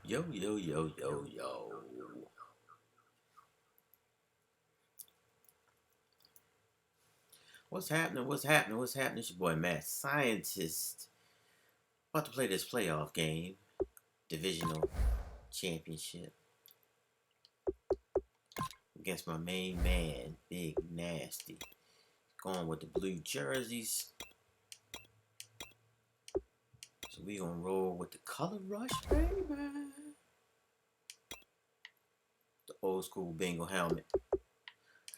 Yo, yo, yo, yo, yo. What's happening? What's happening? What's happening? It's your boy, Mad Scientist. About to play this playoff game. Divisional Championship. Against my main man, Big Nasty. Going with the blue jerseys. So we gonna roll with the color rush, baby. The old school Bengal helmet. I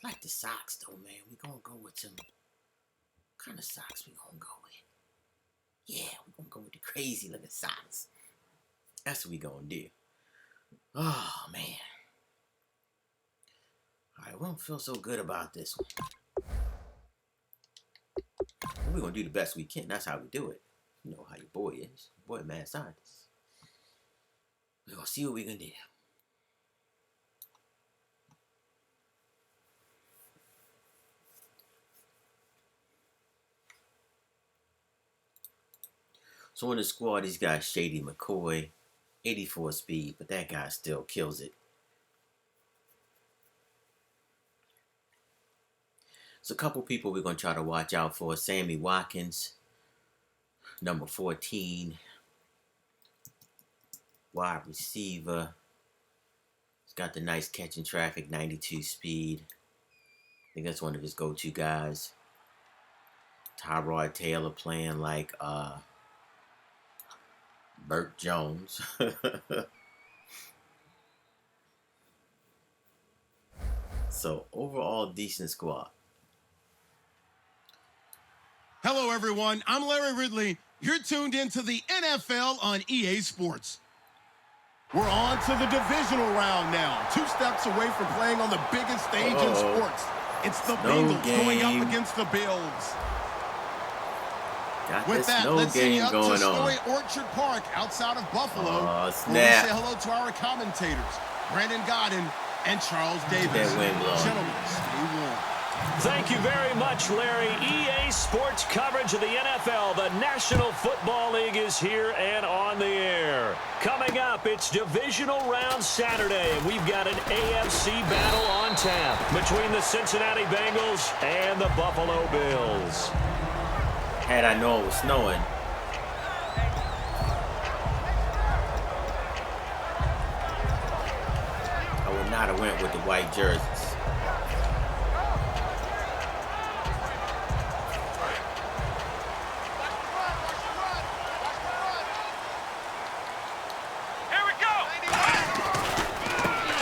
like the socks though, man. We gonna go with some. What kind of socks we gonna go with? Yeah, we gonna go with the crazy looking socks. That's what we gonna do. Oh man. Alright, we don't feel so good about this one. We're gonna do the best we can. That's how we do it. You know how your boy is. Your boy, Mad Scientist. We're gonna see what we can do. So in the squad, he's got Shady McCoy, 84 speed, but that guy still kills it. So a couple people we're going to try to watch out for. Sammy Watkins, number 14, wide receiver. He's got the nice catching traffic, 92 speed. I think that's one of his go-to guys. Tyrod Taylor playing like Burt Jones. So overall, decent squad. Hello, everyone. I'm Larry Ridley. You're tuned into the NFL on EA Sports. We're on to the divisional round now. 2 steps away from playing on the biggest stage in sports. It's the Bengals going up against the Bills. With that, let's send you up to Story Orchard Park outside of Buffalo. Where we say hello to our commentators, Brandon Godden and Charles Davis. Gentlemen, stay warm. Thank you very much, Larry. EA Sports coverage of the NFL. The National Football League is here and on the air. Coming up, it's Divisional Round Saturday, and we've got an AFC battle on tap between the Cincinnati Bengals and the Buffalo Bills. Had I known it was snowing, I would not have went with the white jerseys.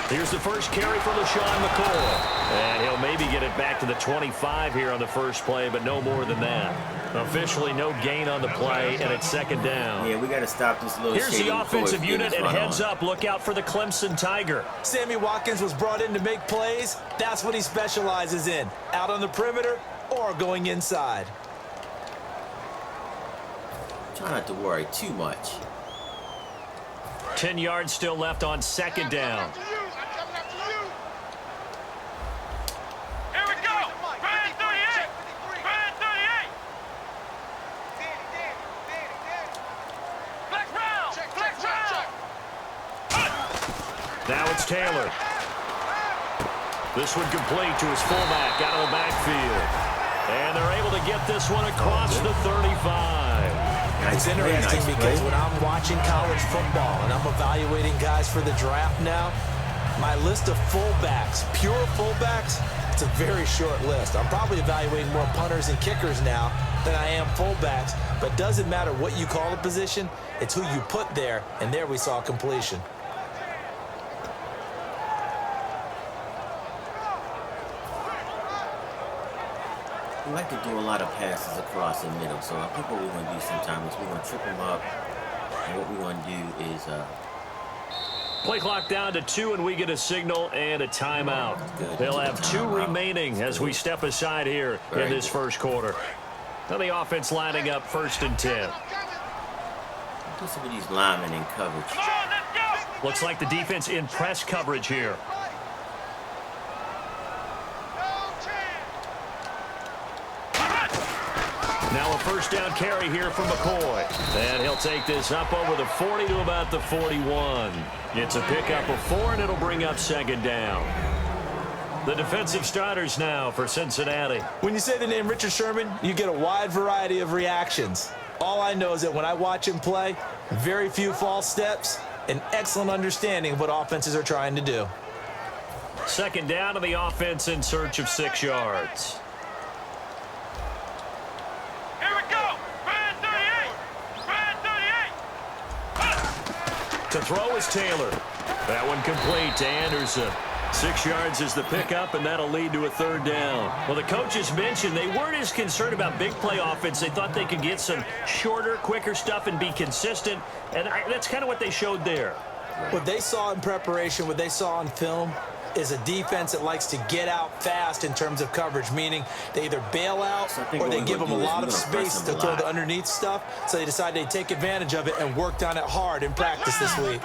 Here's the first carry for LaShawn McCoy. And he'll maybe get it back to the 25 here on the first play, but no more than that. Officially no gain on the play, and it's second down. Yeah, we got to stop this little Here's the offensive unit, and heads up. Look out for the Clemson Tiger. Sammy Watkins was brought in to make plays. That's what he specializes in. Out on the perimeter or going inside. Try not to worry too much. 10 yards still left on second down. Now it's Taylor. This one complete to his fullback out of the backfield. And they're able to get this one across the 35. It's interesting because when I'm watching college football and I'm evaluating guys for the draft now, my list of fullbacks, pure fullbacks, it's a very short list. I'm probably evaluating more punters and kickers now than I am fullbacks, but it doesn't matter what you call the position, it's who you put there, and there we saw completion. We like to do a lot of passes across the middle, so I think what we're going to do sometimes is we're going to trip them up, and what we're going to do is play clock down to 2, and we get a signal and a timeout. They'll have 2 remaining as we step aside here in this first quarter. Now the offense lining up 1st and 10. Put some of these linemen in coverage. Looks like the defense in press coverage here. Now a first down carry here from McCoy. And he'll take this up over the 40 to about the 41. It's a pickup of 4, and it'll bring up 2nd down. The defensive starters now for Cincinnati. When you say the name Richard Sherman, you get a wide variety of reactions. All I know is that when I watch him play, very few false steps, an excellent understanding of what offenses are trying to do. 2nd down to the offense in search of 6 yards. To throw is Taylor. That one complete to Anderson. 6 yards is the pickup, and that'll lead to a 3rd down. Well, the coaches mentioned they weren't as concerned about big play offense. They thought they could get some shorter, quicker stuff and be consistent, and that's kind of what they showed there. What they saw in preparation, what they saw on film, is a defense that likes to get out fast in terms of coverage, meaning they either bail out or they give them a lot of space to throw the underneath stuff, so they decide they take advantage of it and worked on it hard in practice this week.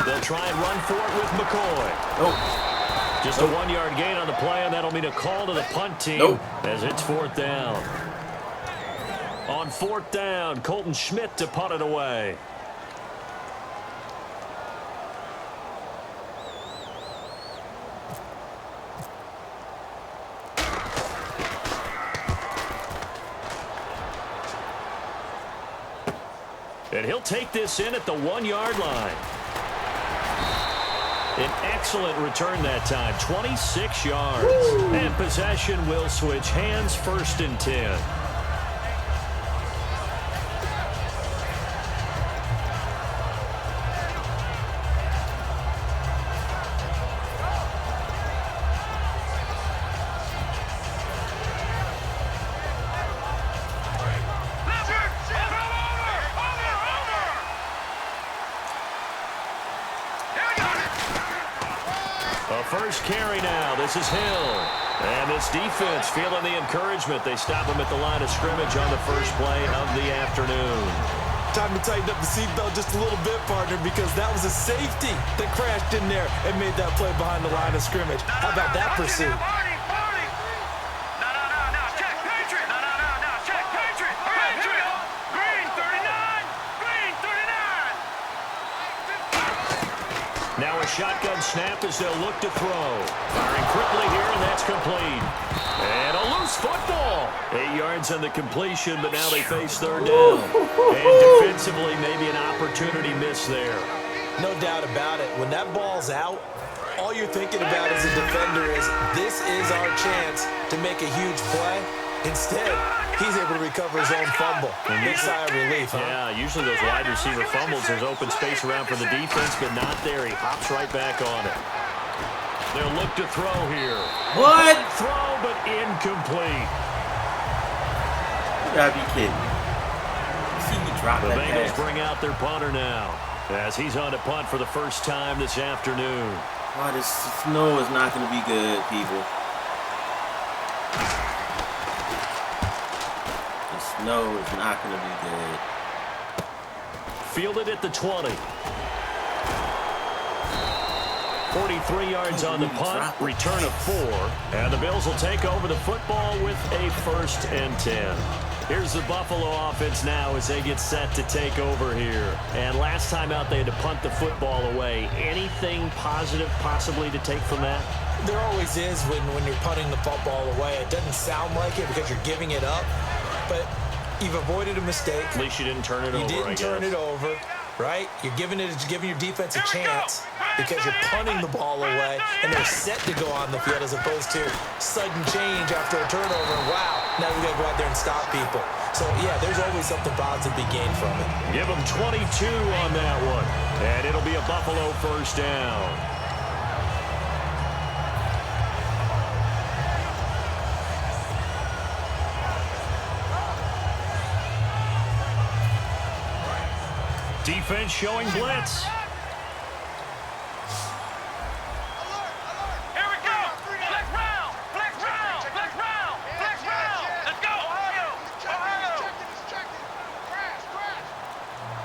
They'll try and run for it with McCoy. Nope. Just a 1-yard gain on the play, and that'll mean a call to the punt team as it's 4th down. On 4th down, Colton Schmidt to punt it away. And he'll take this in at the 1-yard line. An excellent return that time, 26 yards. Woo! And possession will switch hands, 1st and 10. First carry now. This is Hill. And this defense feeling the encouragement. They stop him at the line of scrimmage on the first play of the afternoon. Time to tighten up the seatbelt just a little bit, partner, because that was a safety that crashed in there and made that play behind the line of scrimmage. How about that pursuit? Now a shotgun snap as they'll look to throw. Firing quickly here, and that's complete. And a loose football. 8 yards on the completion, but now they face 3rd down. And defensively, maybe an opportunity miss there. No doubt about it. When that ball's out, all you're thinking about as a defender is, this is our chance to make a huge play. Instead, he's able to recover his own fumble. Big sigh of relief, huh? Yeah, usually those wide receiver fumbles, there's open space around for the defense, but not there. He hops right back on it. They'll look to throw here. What? Throw, but incomplete. You gotta be kidding me. You see me drop that pass. The Bengals bring out their punter now, as he's on to punt for the first time this afternoon. Oh, this snow is not going to be good, people. No, it's not going to be good. Fielded at the 20. 43 yards on the punt, return of 4. And the Bills will take over the football with a 1st and 10. Here's the Buffalo offense now as they get set to take over here. And last time out, they had to punt the football away. Anything positive possibly to take from that? There always is when you're punting the football away. It doesn't sound like it because you're giving it up, but you've avoided a mistake. At least you didn't turn it over, You didn't turn it over, right? You're giving your defense a chance because you're punting the ball away, and they're set to go on the field as opposed to sudden change after a turnover. And wow, now we got to go out there and stop people. So, yeah, there's always something positive to be gained from it. Give them 22 on that one, and it'll be a Buffalo 1st down. Defense showing blitz. Here we go. Flex round. Flex round. Flex round. Flex round. Let's go. Ohio.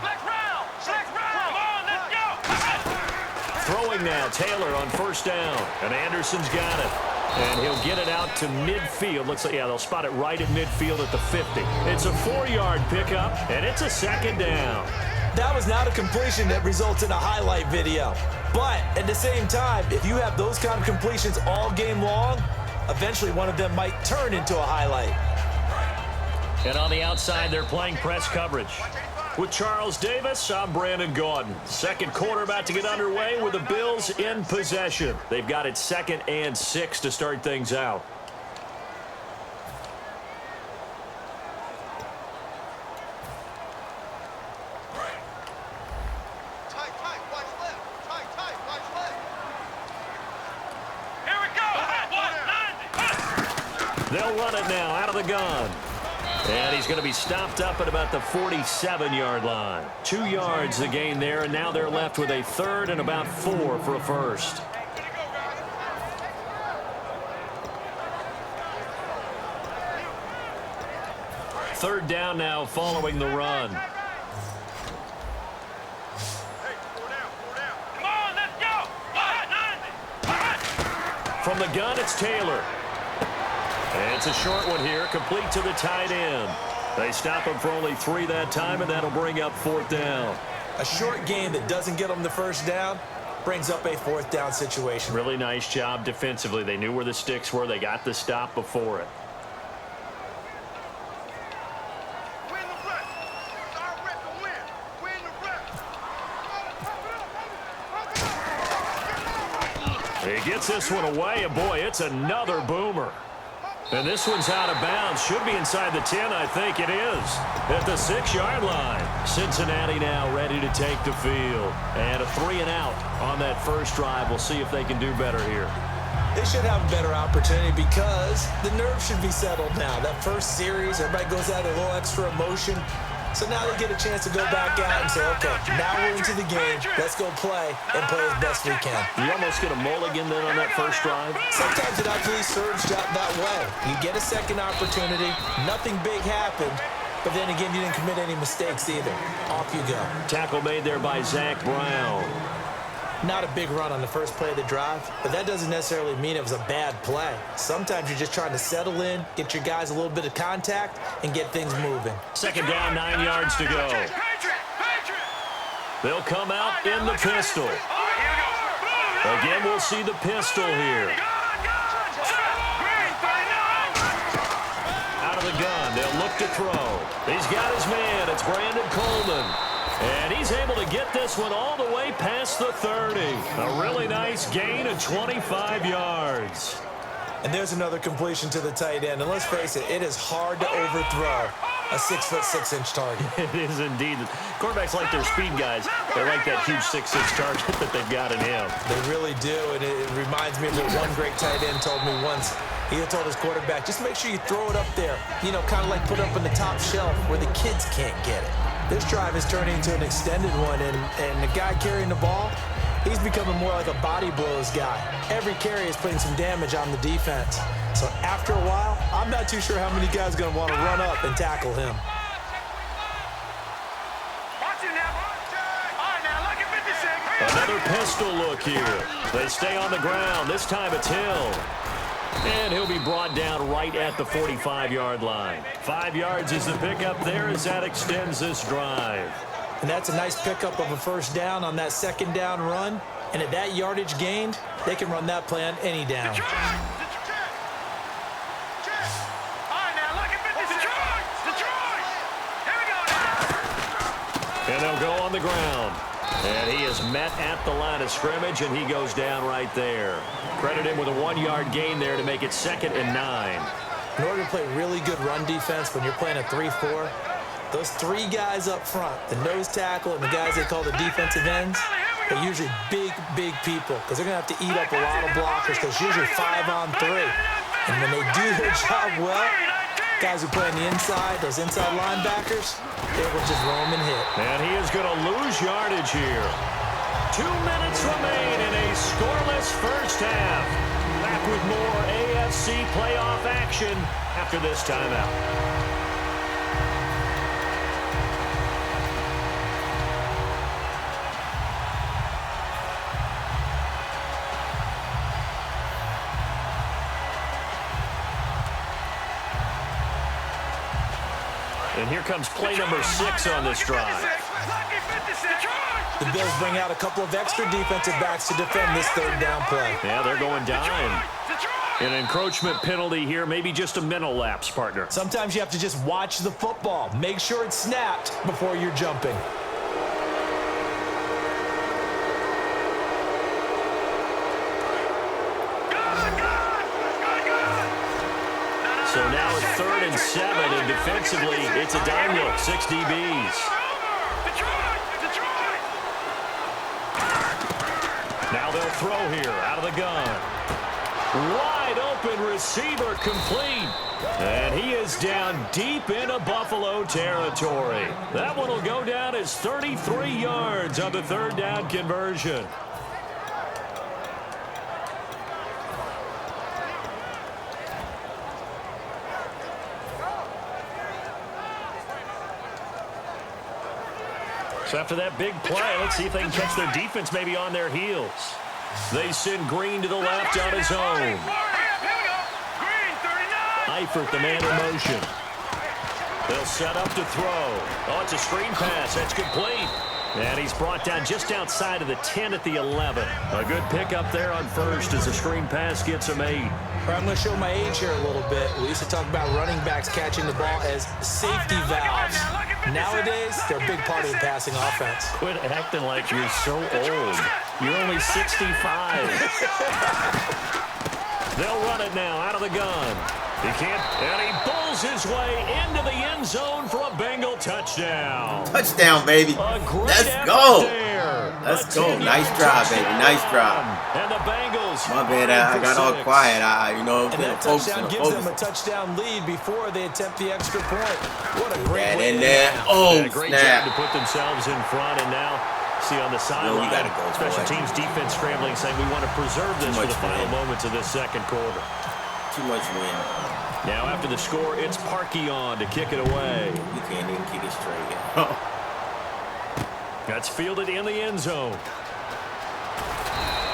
Flex round. Flex round. Come on, let's go. Throwing now, Taylor on 1st down. And Anderson's got it. And he'll get it out to midfield. Looks like, yeah, they'll spot it right at midfield at the 50. It's a 4-yard pickup, and it's a 2nd down. That was not a completion that results in a highlight video. But at the same time, if you have those kind of completions all game long, eventually one of them might turn into a highlight. And on the outside, they're playing press coverage. With Charles Davis, I'm Brandon Gaudin. Second quarter about to get underway with the Bills in possession. They've got it 2nd and 6 to start things out. They'll run it now out of the gun. And he's going to be stopped up at about the 47-yard line. 2 yards the gain there, and now they're left with a 3rd and about 4 for a 1st. Third down now following the run. Come on, let's go. From the gun, it's Taylor. And it's a short one here, complete to the tight end. They stop him for only 3 that time, and that'll bring up 4th down. A short game that doesn't get them the 1st down brings up a 4th down situation. Really nice job defensively. They knew where the sticks were. They got the stop before it. He gets this one away, and boy, it's another boomer. And this one's out of bounds. Should be inside the 10, I think it is. At the 6-yard line. Cincinnati now ready to take the field. And a 3 and out on that first drive. We'll see if they can do better here. They should have a better opportunity because the nerves should be settled now. That first series, everybody goes out a little extra emotion. So now they get a chance to go back out and say, okay, now we're into the game. Let's go play and play as best we can. You almost get a mulligan then on that first drive. Sometimes it actually serves that way. You get a second opportunity. Nothing big happened. But then again, you didn't commit any mistakes either. Off you go. Tackle made there by Zach Brown. Not a big run on the first play of the drive, but that doesn't necessarily mean it was a bad play. Sometimes you're just trying to settle in, get your guys a little bit of contact, and get things moving. Second down, 9 yards to go. They'll come out in the pistol. Again, we'll see the pistol here. Out of the gun, they'll look to throw. He's got his man. It's Brandon Coleman. And he's able to get this one all the way past the 30. A really nice gain of 25 yards. And there's another completion to the tight end. And let's face it, it is hard to overthrow a 6'6" target. It is indeed. Quarterbacks like their speed guys. They like that huge 6'6" target that they've got in him. They really do. And it reminds me of what one great tight end told me once. He told his quarterback, just make sure you throw it up there. You know, kind of like put it up on the top shelf where the kids can't get it. This drive is turning into an extended one, and the guy carrying the ball, he's becoming more like a body blows guy. Every carry is putting some damage on the defense. So after a while, I'm not too sure how many guys are going to want to run up and tackle him. Another another pistol look here. They stay on the ground. This time it's Hill. And he'll be brought down right at the 45-yard line. 5 yards is the pickup there as that extends this drive. And that's a nice pickup of a first down on that second down run. And at that yardage gained, they can run that play on any down. And they'll go on the ground. And he is met at the line of scrimmage, and he goes down right there. Credit him with a 1-yard gain there to make it 2nd and 9. In order to play really good run defense when you're playing a 3-4, those 3 guys up front, the nose tackle and the guys they call the defensive ends, they're usually big people because they're going to have to eat up a lot of blockers because usually 5 on 3. And when they do their job well, guys who play on the inside, those inside linebackers, they will just roam and hit. And he is going to lose yardage here. 2 minutes remain in a scoreless first half. Back with more AFC playoff action after this timeout. And here comes play number 6 on this drive. The Bills bring out a couple of extra defensive backs to defend this third down play. Yeah, they're going dime. An encroachment penalty here, maybe just a mental lapse, partner. Sometimes you have to just watch the football. Make sure it's snapped before you're jumping. So now it's 3rd and 7, and defensively, it's a dime look, 6 DBs. Now they'll throw here, out of the gun. Wide open receiver complete. And he is down deep into Buffalo territory. That one will go down as 33 yards on the 3rd down conversion. So after that big play, let's see if they can catch their defense maybe on their heels. They send Green to the left on his own. Eifert, the man in motion. They'll set up to throw. Oh, it's a screen pass. That's complete. And he's brought down just outside of the 10 at the 11. A good pickup there on first as the screen pass gets him 8. I'm going to show my age here a little bit. We used to talk about running backs catching the ball as safety valves. Nowadays, they're a big part of the passing offense. Quit acting like you're so old. You're only 65. They'll run it now out of the gun. He can't, and he bulls his way into the end zone for a Bengal touchdown. Touchdown, baby. Let's go. Let's go. Nice drive, baby. Nice drive. And the Bengals. My bad, I got all quiet. And that touchdown gives them a touchdown lead before they attempt the extra point. What a great way. In there. Oh, yeah, great job to put themselves in front, and now see on the sideline, special teams defense scrambling, saying we want to preserve this for the final moments of this second quarter. Too much wind. Now after the score, it's Parkey on to kick it away. We can't even kick it straight. That's fielded in the end zone.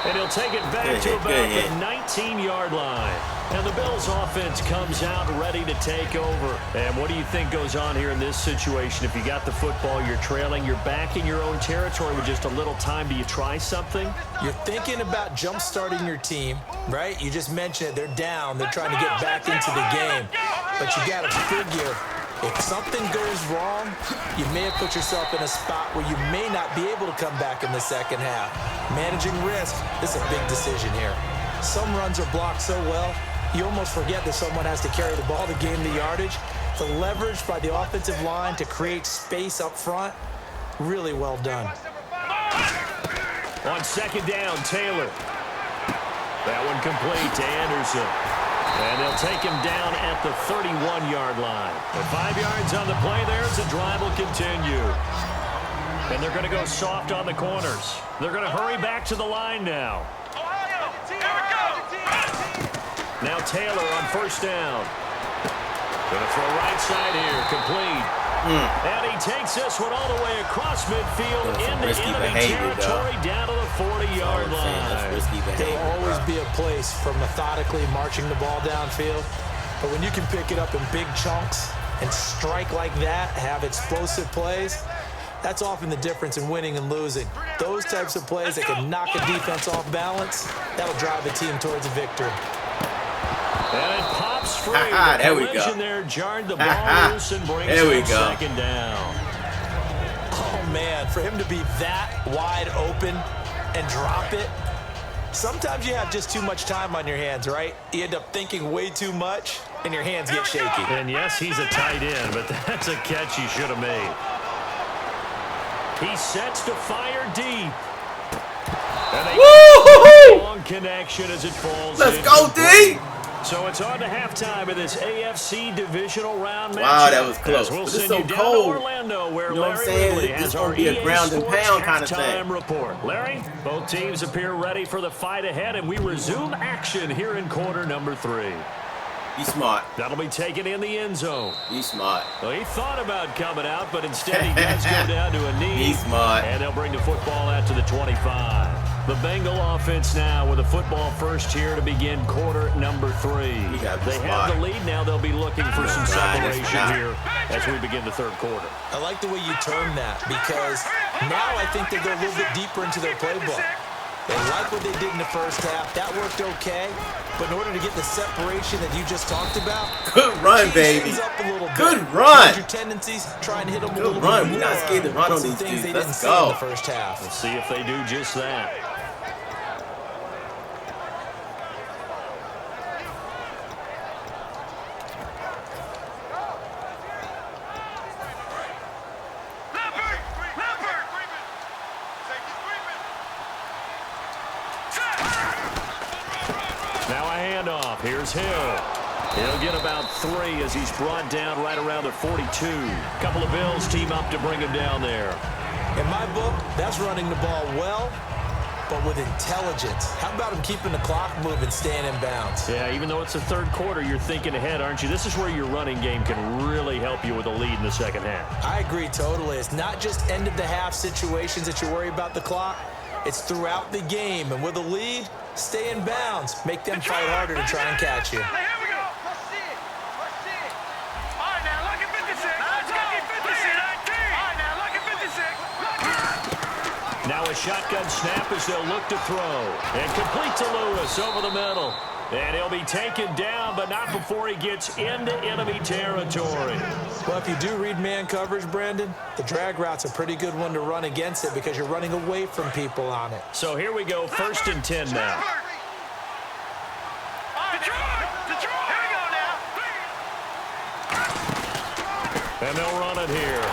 And he'll take it back to about the 19-yard line. And the Bills offense comes out ready to take over. And what do you think goes on here in this situation? If you got the football, you're trailing, you're back in your own territory with just a little time. Do you try something? You're thinking about jump-starting your team, right? You just mentioned it. They're down. They're trying to get back into the game. But you got to figure, if something goes wrong, you may have put yourself in a spot where you may not be able to come back in the second half. Managing risk, this is a big decision here. Some runs are blocked so well, you almost forget that someone has to carry the ball to gain the yardage. The leverage by the offensive line to create space up front, really well done. On second down, Taylor. That one complete to Anderson. And they'll take him down at the 31-yard line. With 5 yards on the play there as the drive will continue. And they're going to go soft on the corners. They're going to hurry back to the line now. Now Taylor on first down. Going to throw right side here, complete. And he takes this one all the way across midfield into enemy territory down to the 40-yard line. There'll always be a place for methodically marching the ball downfield. But when you can pick it up in big chunks and strike like that, have explosive plays, that's often the difference in winning and losing. Those types of plays that can knock a defense off balance, that'll drive a team towards a victory. And it pops free. There we go. There jarred the ball loose and brings up second down. Oh, man, for him to be that wide open and drop it, sometimes you have just too much time on your hands, right? You end up thinking way too much, and your hands get shaky. And yes, he's a tight end, but that's a catch he should have made. He sets to fire deep. And a long connection as it falls. Let's go, D! So it's on to halftime of this AFC divisional round match. Wow, that was close. We'll but it's send so you down cold. to Orlando, where You know what I'm Larry saying? Ridley This has is our going to be a ground and pound kind of thing. Report. Larry, both teams appear ready for the fight ahead, and we resume action here in quarter number 3. Be smart. That'll be taken in the end zone. Be smart. Well, he thought about coming out, but instead he does go down to a knee. Be smart. And they'll bring the football out to the 25. The Bengal offense now with a football first here to begin quarter number 3. They have the lead now. They'll be looking for some separation here as we begin the third quarter. I like the way you term that, because now I think they go a little bit deeper into their playbook. They like what they did in the first half. That worked okay. But in order to get the separation that you just talked about, good run, baby. Up a little good bit. run. Your tendencies, try and hit them good a little run. bit more. We're not scared to run on these things dudes. they Let's didn't go. see in the first half. We'll see if they do just that. Now a handoff. Here's Hill. He'll get about 3 as he's brought down right around the 42. Couple of Bills team up to bring him down there. In my book, that's running the ball well, but with intelligence. How about him keeping the clock moving, staying in bounds? Yeah, even though it's the third quarter, you're thinking ahead, aren't you? This is where your running game can really help you with a lead in the second half. I agree totally. It's not just end-of-the-half situations that you worry about the clock. It's throughout the game. And with a lead, stay in bounds. Make them fight harder to try and catch you. Here we go. Let's see it. Let's see it. All right, now, look at 56. Let's go. 56. All right, now, look at 56. Now a shotgun snap as they'll look to throw. And complete to Lewis over the middle. And he'll be taken down, but not before he gets into enemy territory. Well, if you do read man coverage, Brandon, the drag route's a pretty good one to run against it because you're running away from people on it. So here we go, 1st and 10 now. Detroit! Here we go now. And they'll run it here.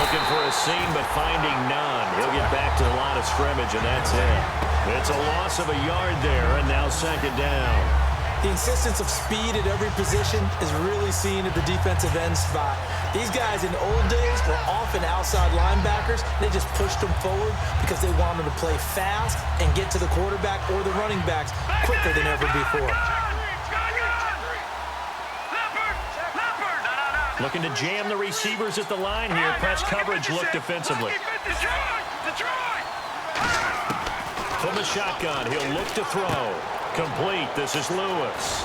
Looking for a seam, but finding none. He'll get back to the line of scrimmage, and that's it. It's a loss of a yard there, and now second down. The insistence of speed at every position is really seen at the defensive end spot. These guys in the old days were often outside linebackers. They just pushed them forward because they wanted to play fast and get to the quarterback or the running backs quicker than ever before. Looking to jam the receivers at the line here. Press coverage look defensively. From the shotgun, he'll look to throw. Complete. This is Lewis.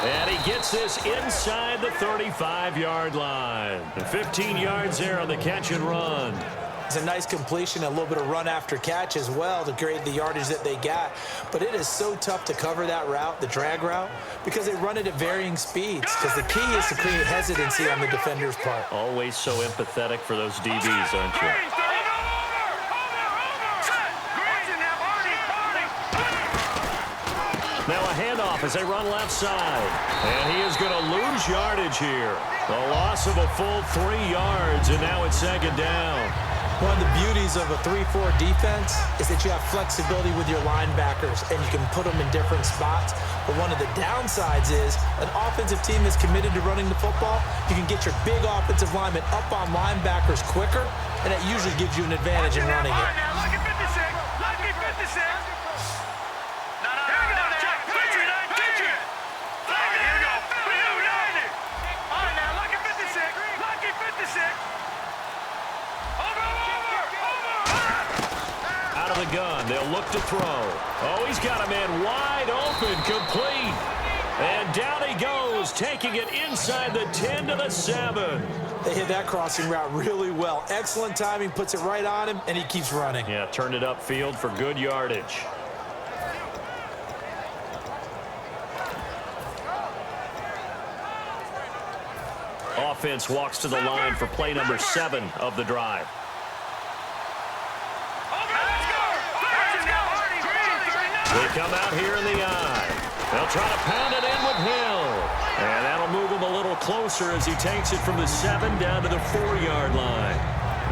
And he gets this inside the 35-yard line. And 15 yards there on the catch and run. It's a nice completion, a little bit of run after catch as well to grade the yardage that they got. But it is so tough to cover that route, the drag route, because they run it at varying speeds. Because the key is to create hesitancy on the defender's part. Always so empathetic for those DBs, aren't you? Now a handoff as they run left side. And he is going to lose yardage here. A loss of a full 3 yards, and now it's second down. One of the beauties of a 3-4 defense is that you have flexibility with your linebackers, and you can put them in different spots. But one of the downsides is an offensive team is committed to running the football. You can get your big offensive linemen up on linebackers quicker, and that usually gives you an advantage in running it. the gun. They'll look to throw. Oh, he's got a man wide open, complete. And down he goes, taking it inside the 10 to the 7. They hit that crossing route really well. Excellent timing, puts it right on him, and he keeps running. Yeah, turned it upfield for good yardage. Offense walks to the line for play number 7 of the drive. They come out here in the eye. They'll try to pound it in with Hill. And that'll move him a little closer as he takes it from the 7 down to the 4-yard line.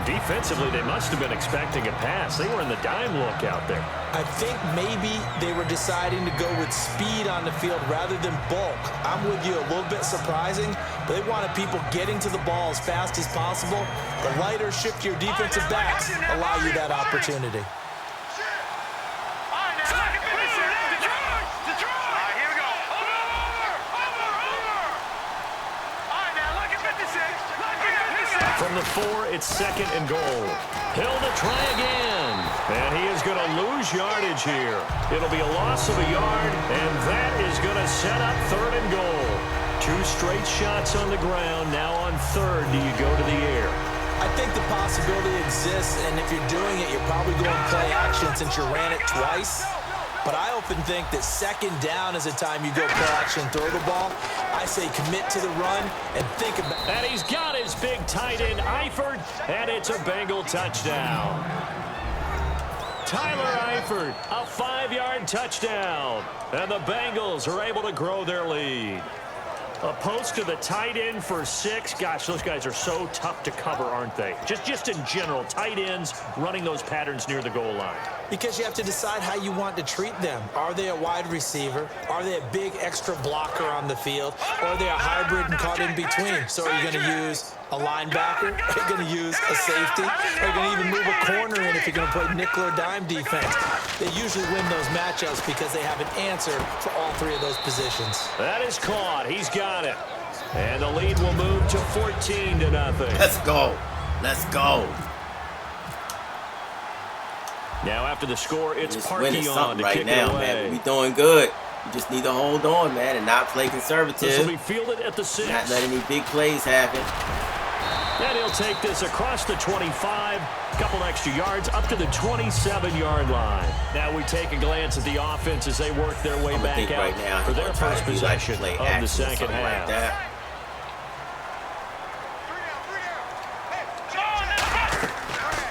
Defensively, they must have been expecting a pass. They were in the dime look out there. I think maybe they were deciding to go with speed on the field rather than bulk. I'm with you, a little bit surprising, but they wanted people getting to the ball as fast as possible. The lighter, shiftier defensive backs allow you that opportunity. From the 4, it's 2nd and goal. Hill to try again. And he is going to lose yardage here. It'll be a loss of a yard, and that is going to set up 3rd and goal. 2 straight shots on the ground. Now on 3rd, do you go to the air? I think the possibility exists, and if you're doing it, you're probably going play action since you ran it twice. But I often think that 2nd down is a time you go play action and throw the ball. I say commit to the run and think about it. And he's got his big tight end, Eifert, and it's a Bengal touchdown. Tyler Eifert, a 5-yard touchdown. And the Bengals are able to grow their lead. A post to the tight end for 6. Gosh, those guys are so tough to cover, aren't they? Just in general, tight ends running those patterns near the goal line. Because you have to decide how you want to treat them. Are they a wide receiver? Are they a big extra blocker on the field? Or are they a hybrid and caught in between? So are you going to use a linebacker? Are you going to use a safety? Are you going to even move a corner in if you're going to play nickel or dime defense? They usually win those matchups because they have an answer for all 3 of those positions. That is caught. He's got it. And the lead will move to 14 to nothing. Let's go. Let's go. Now after the score, it's winning Parkey on something to right kick now, it away. man. We doing good. You just need to hold on, man, and not play conservative. This will be fielded at the 6. Not let any big plays happen. And he'll take this across the 25, a couple extra yards, up to the 27-yard line. Now we take a glance at the offense as they work their way back out right now, for their first possession of the 2nd half. Like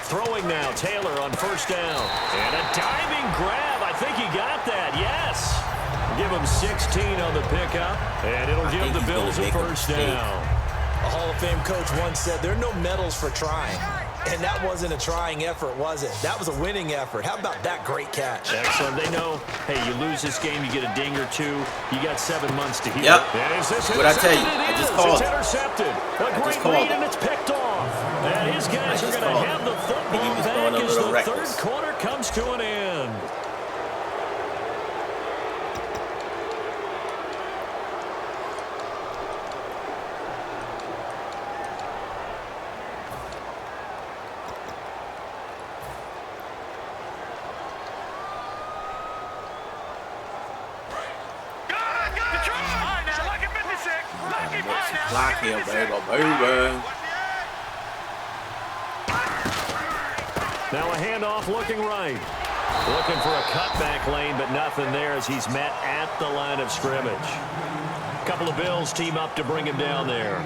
Throwing now, Taylor on 1st down. And a diving grab. I think he got that, yes. Give him 16 on the pickup, and it'll give the Bills a 1st down. A Hall of Fame coach once said, there are no medals for trying. And that wasn't a trying effort, was it? That was a winning effort. How about that great catch? Excellent. They know, hey, you lose this game, you get a ding or 2. You got 7 months to heal. Yep. And is this what I tell you. I just called It's it. intercepted. A great read, and it's picked off. And his guys are going to have the football back as the reckless. 3rd quarter comes to an end. Block him, baby. Now a handoff looking right. Looking for a cutback lane, but nothing there as he's met at the line of scrimmage. A couple of Bills team up to bring him down there.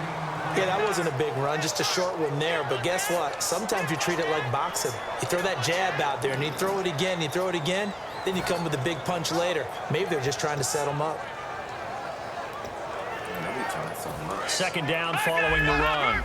Yeah, that wasn't a big run, just a short one there. But guess what? Sometimes you treat it like boxing. You throw that jab out there, and you throw it again, you throw it again, then you come with a big punch later. Maybe they're just trying to set him up. 2nd down following the run.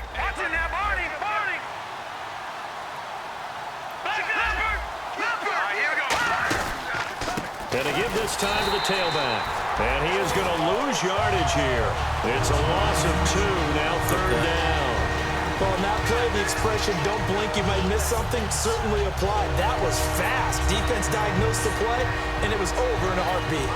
And to give this time to the tailback. And he is going to lose yardage here. It's a loss of 2, now 3rd down. Well, in that play, the expression, don't blink, you might miss something, certainly applied. That was fast. Defense diagnosed the play, and it was over in a heartbeat.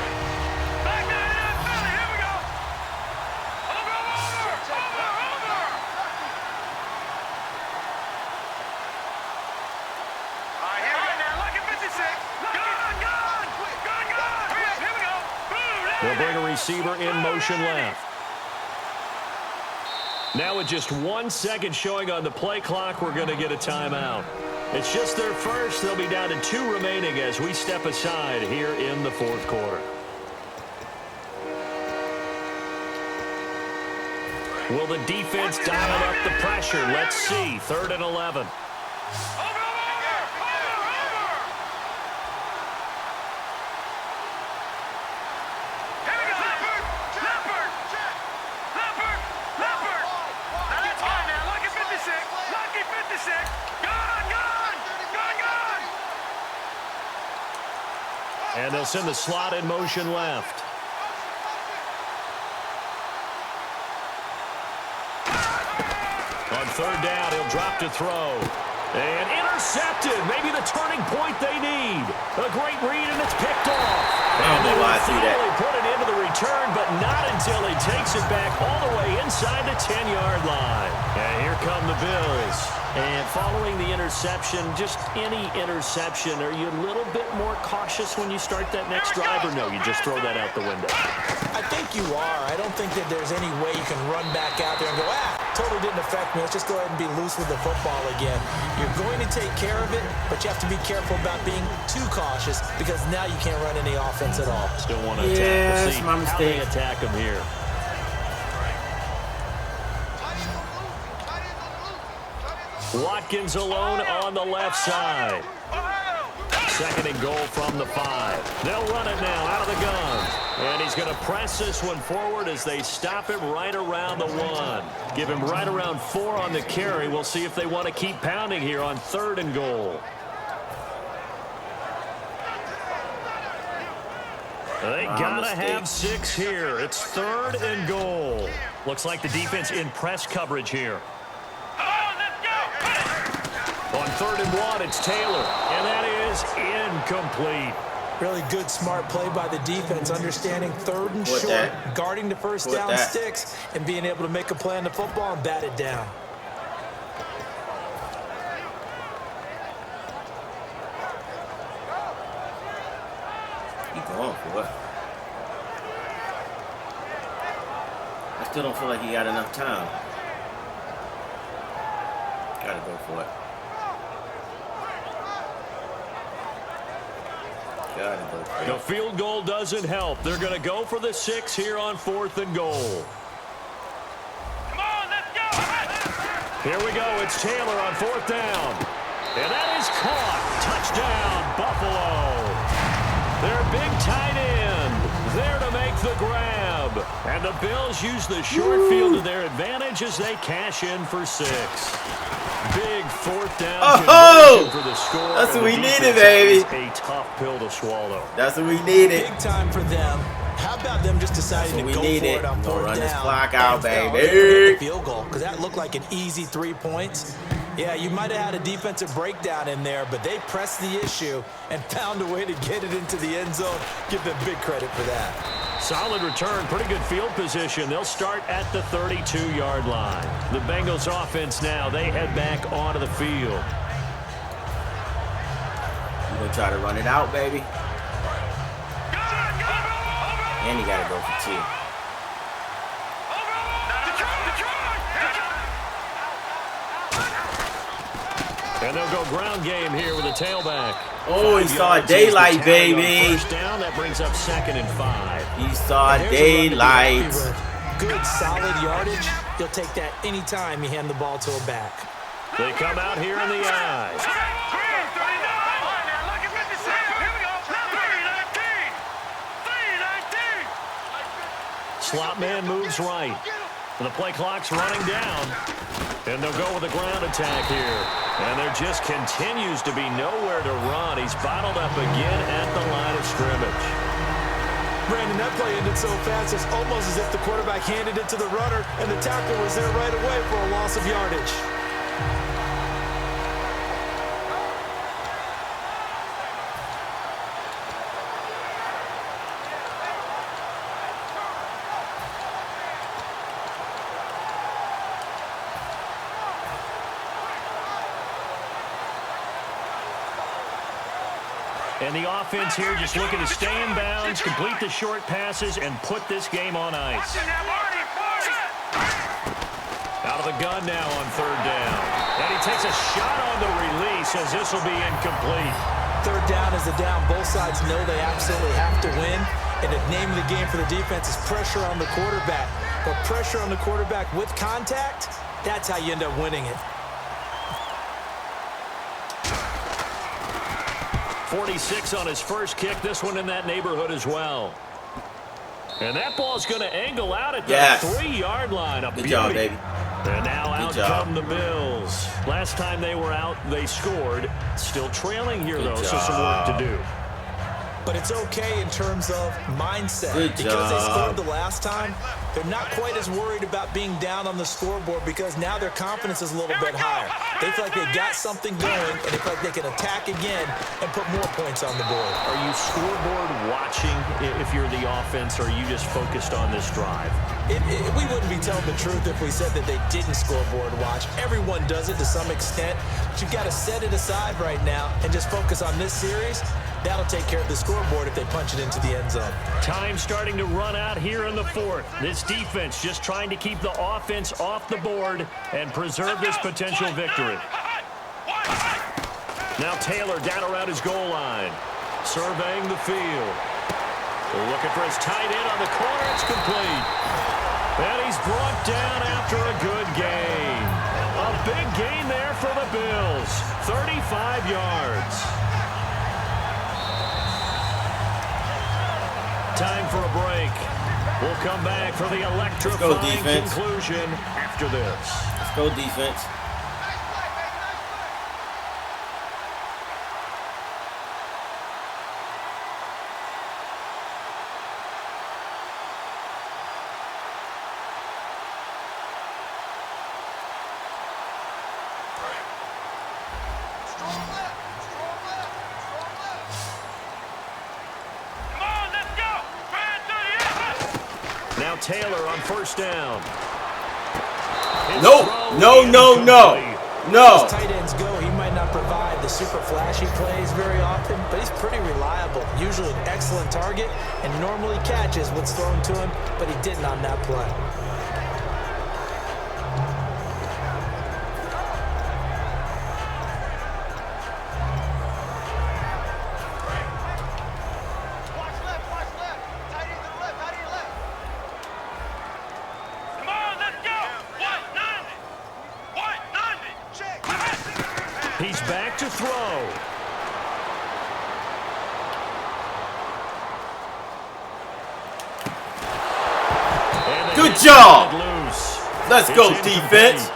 receiver in motion left. Now with just 1 second showing on the play clock, we're going to get a timeout. It's just their first. They'll be down to 2 remaining as we step aside here in the fourth quarter. Will the defense dial up the pressure? Let's see. 3rd and 11. And they'll send the slot in motion left. On 3rd down, he'll drop to throw. And intercepted. Maybe the turning point they need. A great read, and it's picked off. I don't know why I see that. Finally put it into the return, but not until he takes it back all the way inside the 10-yard line. And here come the Bills. And following the interception, just any interception, are you a little bit more cautious when you start that next drive, or no, you just throw that out the window? I think you are. I don't think that there's any way you can run back out there and go, totally didn't affect me. Let's just go ahead and be loose with the football again. You're going to take care of it, but you have to be careful about being too cautious because now you can't run any offense at all. Still want to attack. We'll see how they attack him here. Watkins alone on the left side. 2nd and goal from the 5. They'll run it now out of the gun. And he's going to press this one forward as they stop him right around the 1. Give him right around 4 on the carry. We'll see if they want to keep pounding here on 3rd and goal. They got to have 6 here. It's 3rd and goal. Looks like the defense in press coverage here. On 3rd and 1, it's Taylor, and that is incomplete. Really good, smart play by the defense, understanding 3rd and short, guarding the first down sticks, and being able to make a play on the football and bat it down. He going for it. I still don't feel like he got enough time. Gotta go for it. The field goal doesn't help. They're going to go for the 6 here on 4th and goal. Come on, let's go. Here we go. It's Taylor on 4th down. And that is caught. Touchdown, Buffalo. Their big tight end there to make the grab. And the Bills use the short field to their advantage as they cash in for 6. Big 4th down conversion for the score. That's what we needed, baby. A tough pill to swallow. That's what we needed. Big time for them. How about them just deciding to go for it on 4th down? Run this clock out, baby. Field goal, because that looked like an easy 3 points. Yeah, you might have had a defensive breakdown in there, but they pressed the issue and found a way to get it into the end zone. Give them big credit for that. Solid return, pretty good field position. They'll start at the 32-yard line. The Bengals offense now, they head back onto the field. We're going to try to run it out, baby. And you got to go for 2. And they'll go ground game here with a tailback. Oh, he saw daylight, baby. First down, that brings up 2nd and 5. He saw daylight. Good, solid yardage. He'll take that anytime you hand the ball to a back. They come out here in the eye. Slot man moves right. And the play clock's running down. And they'll go with a ground attack here. And there just continues to be nowhere to run. He's bottled up again at the line of scrimmage. Brandon, that play ended so fast, it's almost as if the quarterback handed it to the runner, and the tackle was there right away for a loss of yardage. And the offense here just looking to stay in bounds, complete the short passes, and put this game on ice. Out of the gun now on third down. And he takes a shot on the release as this will be incomplete. Third down is the down. Both sides know they absolutely have to win. And the name of the game for the defense is pressure on the quarterback. But pressure on the quarterback with contact, that's how you end up winning it. 46 on his first kick. This one in that neighborhood as well. And that ball's going to angle out at the 3-yard line. Good job, baby. And now out come the Bills. Last time they were out, they scored. Still trailing here, though, so some work to do. But it's okay in terms of mindset. Good because job. they scored the last time, they're not quite as worried about being down on the scoreboard because now their confidence is a little bit higher. They feel like they got something going, and they feel like they can attack again and put more points on the board. Are you scoreboard watching if you're the offense, or are you just focused on this drive? We wouldn't be telling the truth if we said that they didn't scoreboard watch. Everyone does it to some extent, but you've got to set it aside right now and just focus on this series. That'll take care of the scoreboard if they punch it into the end zone. Time starting to run out here in the fourth. This defense just trying to keep the offense off the board and preserve this potential victory. Now Taylor down around his goal line, surveying the field. Looking for his tight end on the corner. It's complete. And he's brought down after a good gain. A big gain there for the Bills. 35 yards. Time for a break. We'll come back for the electrifying conclusion after this. Let's go, defense. Now Taylor on first down. No. As tight ends go, he might not provide the super flashy plays very often, but he's pretty reliable. Usually an excellent target and normally catches what's thrown to him, but he didn't on that play. He's back to throw. Good job. Let's go, defense.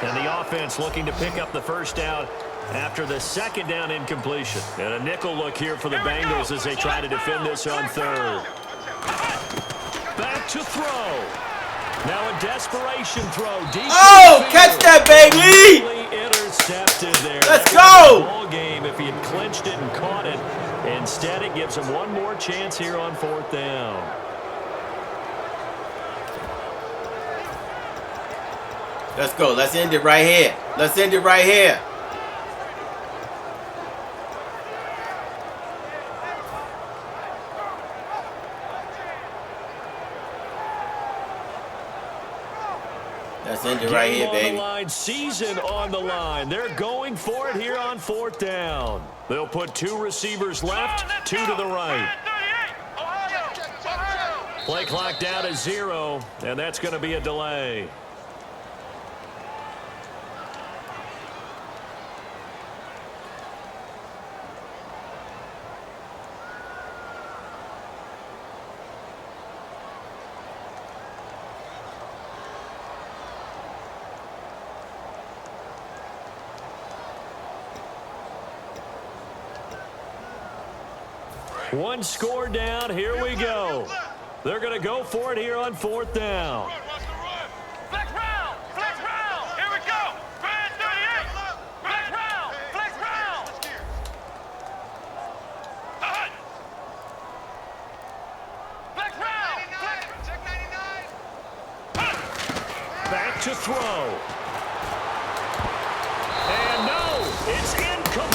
And the offense looking to pick up the first down after the second down incompletion. And a nickel look here for the Bengals as they try to defend this on third. Back to throw. Now a desperation throw. Oh, catch that, baby! Intercepted there. Let's go! Ball game if he had clinched it and caught it. Instead, it gives him one more chance here on fourth down. Let's go. Let's end it right here. Let's end it right here. Let's end it right here, baby. On the line, season on the line. They're going for it here on fourth down. They'll put two receivers left, two to the right. Play clock down to 0, and that's going to be a delay. One score down. Here we go. They're going to go for it here on fourth down. Flex round! Flex round! Here we go! Brand 38! Flex round! Flex round! Flex round! Check 99! Back to throw.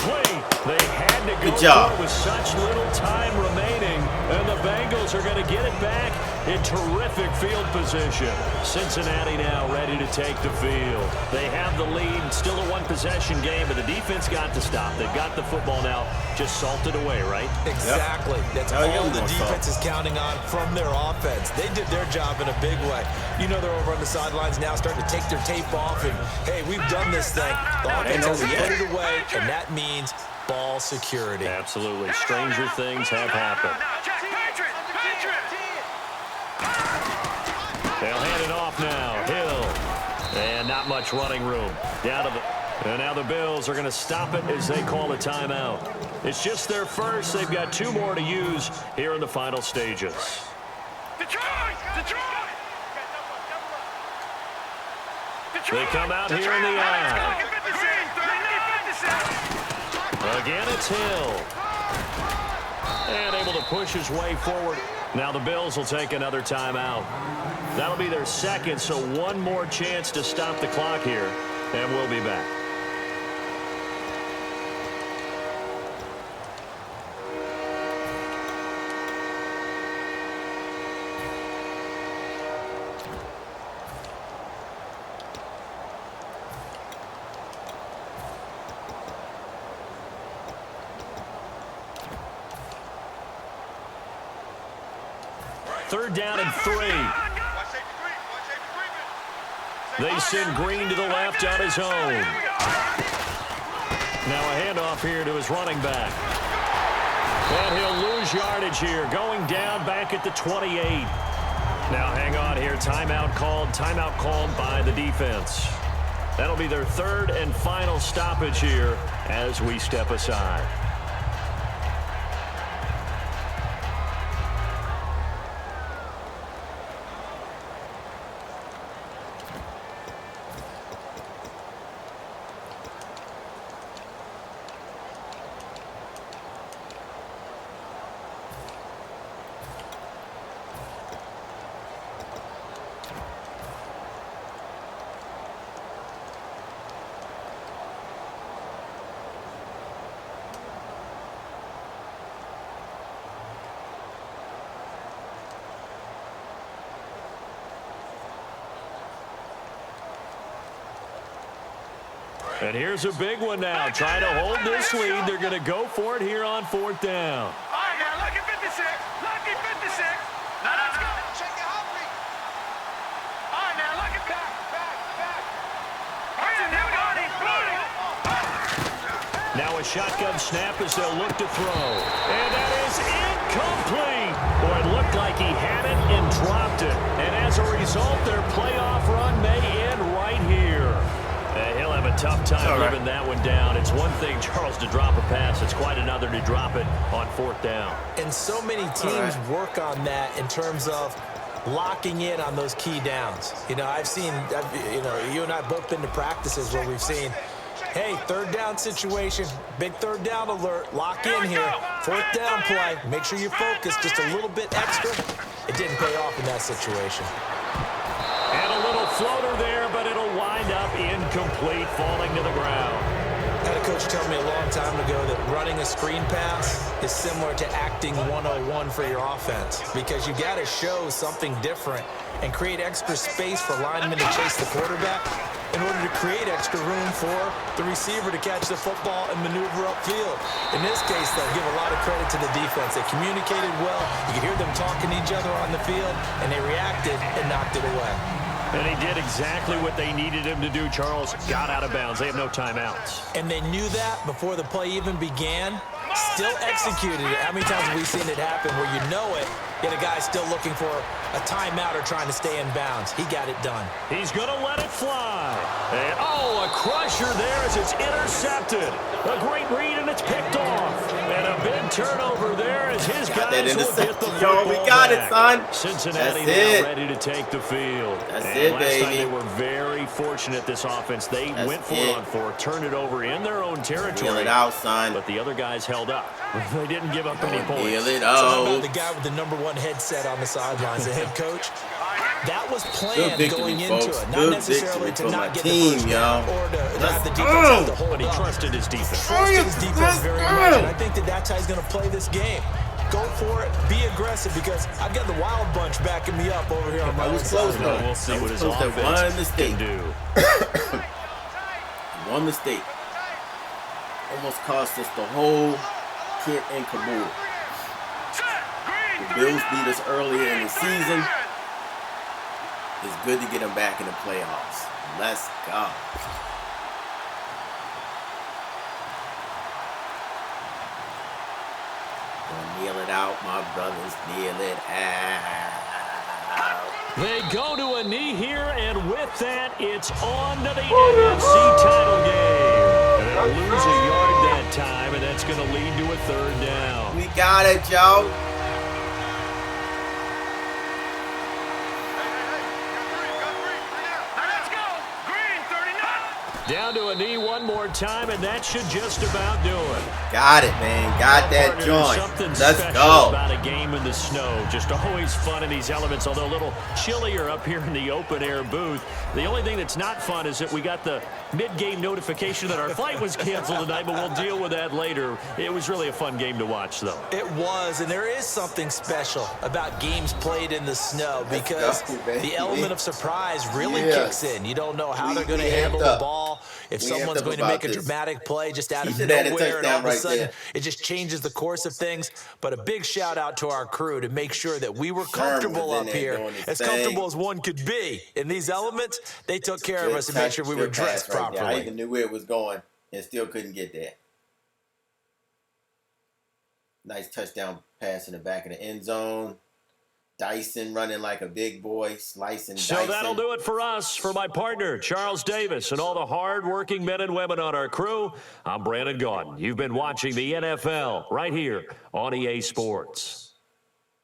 Complete. They had to go Good job. for it with such little time remaining, and the Bengals are going to get it back in terrific field position. Cincinnati now ready to take the field. They have the lead, still a one-possession game, but the defense got to stop. They've got the football now just salted away, right? Exactly. That's all the defense is counting on from their offense. They did their job in a big way. You know they're over on the sidelines now starting to take their tape off, and, hey, we've done this thing. The offense has to put it away, and that means ball security. Absolutely. Stranger things have happened. They'll hand it off now. Hill. And not much running room. Down to the... And now the Bills are going to stop it as they call a timeout. It's just their first. They've got 2 more to use here in the final stages. They come out here in the eye. Again, it's Hill. And able to push his way forward. Now the Bills will take another timeout. That'll be their second, so one more chance to stop the clock here. And we'll be back. Third down and 3. They send Green to the left on his own. Now a handoff here to his running back. And he'll lose yardage here, going down back at the 28. Now hang on here. Timeout called by the defense. That'll be their third and final stoppage here as we step aside. And here's a big one now. Trying to hold this lead. They're going to go for it here on 4th down. All right, now, lucky 56. Lucky 56. Now, let's go. Check your heartbeat. All right, now, lucky back. All right, now, now a shotgun snap as they'll look to throw. And that is incomplete. Boy, it looked like he had it and dropped it. And as a result, their playoff run may end right here. He'll have a tough time living that one down. It's one thing, Charles, to drop a pass. It's quite another to drop it on 4th down. And so many teams work on that in terms of locking in on those key downs. You know, you and I both been to practices where we've seen, hey, 3rd down situation, big 3rd down alert, lock in here, 4th down play, make sure you focus just a little bit extra. It didn't pay off in that situation. And a little floater there, but it'll wind up incomplete, falling to the ground. I had a coach tell me a long time ago that running a screen pass is similar to acting 101 for your offense, because you got to show something different and create extra space for linemen to chase the quarterback in order to create extra room for the receiver to catch the football and maneuver upfield. In this case, they'll give a lot of credit to the defense. They communicated well. You could hear them talking to each other on the field, and they reacted and knocked it away. And he did exactly what they needed him to do, Charles. Got out of bounds. They have no timeouts. And they knew that before the play even began. Still executed it. How many times have we seen it happen where you know it, yet a guy's still looking for a timeout or trying to stay in bounds? He got it done. He's going to let it fly. And, a crusher there as it's intercepted. A great read, and it's picked off. And a big turnover there as his guys will get the football we got back. it, son. Cincinnati now ready to take the field. That's and it, last baby. time they were very fortunate, this offense. They went for it on 4, turned it over in their own territory. Feel it out, son. But the other guys held up. They didn't give up any points. Feel it So how out. about the guy with the #1 headset on the sidelines, the head coach? That was Good planned victory, going into folks. it. Not Good necessarily victory to for my not get the team, first y'all. down or to have the Let's defense have go. to hold But he up. trusted his defense. Trusted his defense very much, and I think that's how he's going to play this game. Go for it. Be aggressive, because I've got the wild bunch backing me up over here on my That own was close, side. though. We'll see That what was his close to offense one mistake. can do. One mistake. Almost cost us the whole kit and caboodle. The Bills beat us earlier in the season. It's good to get them back in the playoffs. Let's go. Gonna kneel it out, my brothers. Kneel it out. They go to a knee here, and with that, it's on to the NFC title game. And they'll lose a yard that time, and that's going to lead to a third down. We got it, Joe. Down to a knee one more time, and that should just about do it. Got it, man. Got that Partner, joint. something Let's special go. about a game in the snow. Just always fun in these elements, although a little chillier up here in the open-air booth. The only thing that's not fun is that we got the mid-game notification that our flight was canceled tonight, but we'll deal with that later. It was really a fun game to watch, though. It was, and there is something special about games played in the snow, because the element of surprise really kicks in. You don't know how they're going to handle the ball. If someone's going to make a dramatic play just out of nowhere, and all of a sudden it just changes the course of things. But a big shout out to our crew to make sure that we were comfortable up here, as comfortable as one could be. In these elements, they took care of us and made sure we were dressed properly. I even knew where it was going and still couldn't get there. Nice touchdown pass in the back of the end zone. Dyson running like a big boy, slicing So Dyson. that'll do it for us. For my partner, Charles Davis, and all the hard-working men and women on our crew, I'm Brandon Gaudin. You've been watching the NFL right here on EA Sports.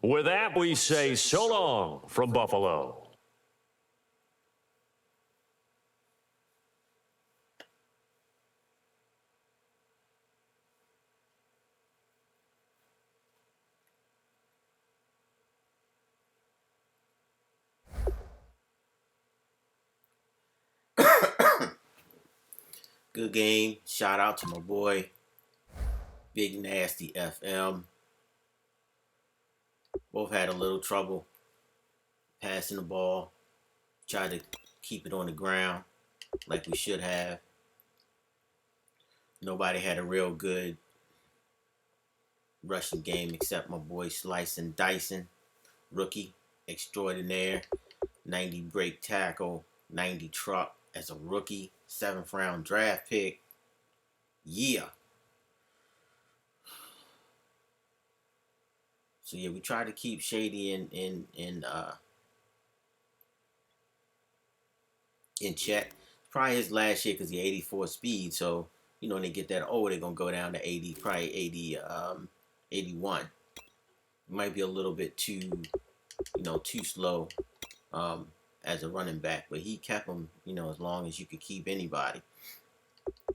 With that, we say so long from Buffalo. Good game. Shout out to my boy, Big Nasty FM. Both had a little trouble passing the ball. Tried to keep it on the ground like we should have. Nobody had a real good rushing game except my boy Slicing Dyson, rookie extraordinaire. 90 break tackle, 90 truck as a rookie, 7th round draft pick. Yeah. So yeah, we tried to keep Shady in check. Probably his last year because he 84 speed. So, you know, when they get that old, they're going to go down to 80, probably 81. It might be a little bit too slow as a running back. But he kept him, as long as you could keep anybody.